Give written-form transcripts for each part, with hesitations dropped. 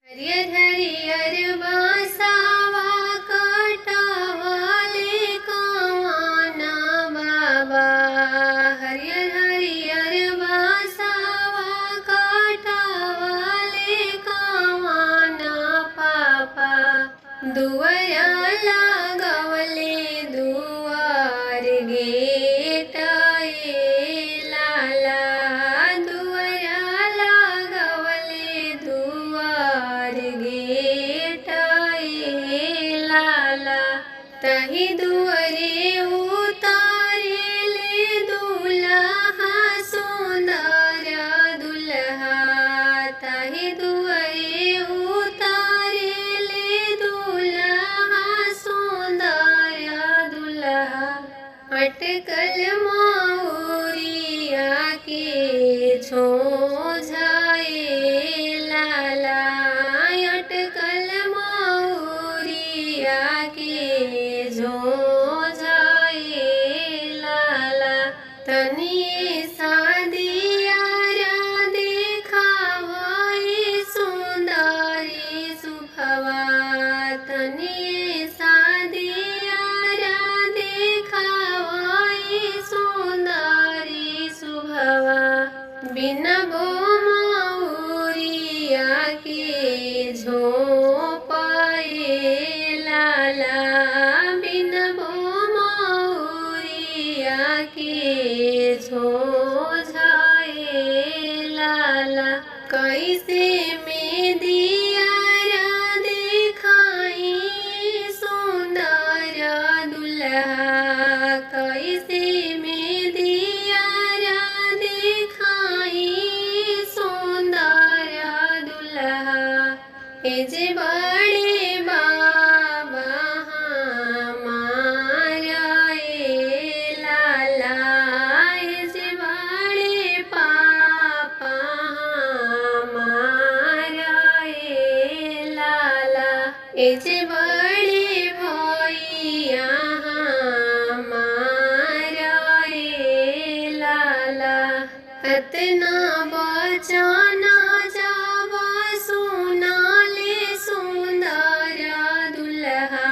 हरियर हरियर बासावा कटावाले कवाना बाबा। हरियर हरियर बासावा कटावाले कवाना पापा। दुआया लागवले दुआर गेटाए लाला। दुआया लागवले दुआर गेटाए लाला। तही दुआरे उतारेले दुल्हा सुंदर दुल्हा। तही दुआरे उतारेले दुल्हा सुंदर दुल्हा। अटकल मौरिया के झोझाए लाला। अटकल मौरिया के झोझाए लाला। तनिए सादियारा देखावई सुंदरी सुभवा। तनिए सादियारा देखावई सुंदरी सुभवा। बिना मौरिया के झोंपाए लाला। बिना मौरिया के झोझाए लाला। कैसे में दियारा देखाई सुंदर दुल्हा। कैसे में दियारा देखाई सुंदर दुल्हा। ए जे बड़े बाबा हमारा ए लाला। ए जे बड़े पापा हमारा ए लाला। ए जे बड़े भैया हमारा ए लाला। अतना बचाना जावा सुनाले सुंदर दुल्हा।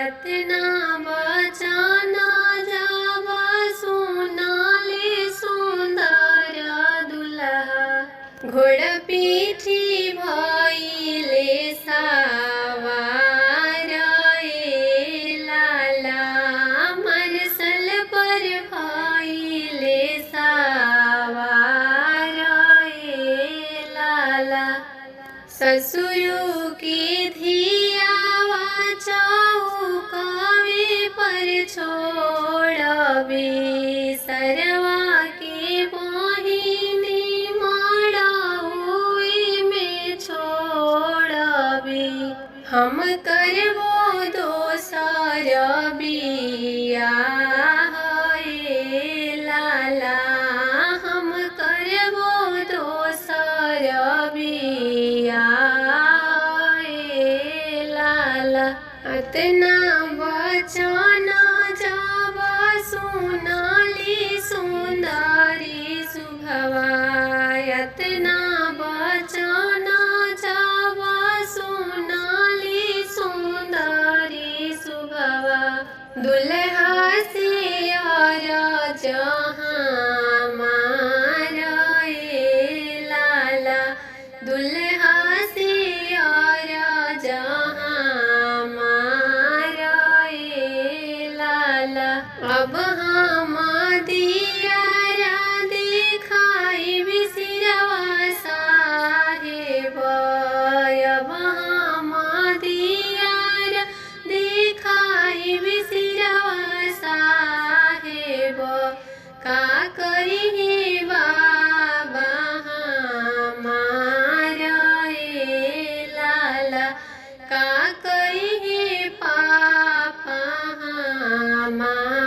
अतना बचाना जावा सुनाले सुंदर दुल्हा। घोड़ा पीठी भइले सवार ए लाला। मरसल पर भइले सवार ए लाला। ससुरु की धियावा चौकावे पर छोड़बे। सरवा के बहिनी मड़उई में छोड़बे। हम करबो दोसर बियाह ए लाला। हम करबो दोसर बियाह ए लाला। अतना बचाना जावा सुनाली सुंदरी सुभवा। अतना बचाना जावा सुनाली सुंदरी सुभवा। दुल्हा से और जहाँ मारा ए लाला। दुल्हा से और जहाँ मारा ए लाला। अब हम दियारा देखाई बिसिरवा साहेब। अब हम दियारा देखाई बिसिरवा साहेब। का करिहे बाबा हमारा ए लाला। का करिहे पापा हमारा।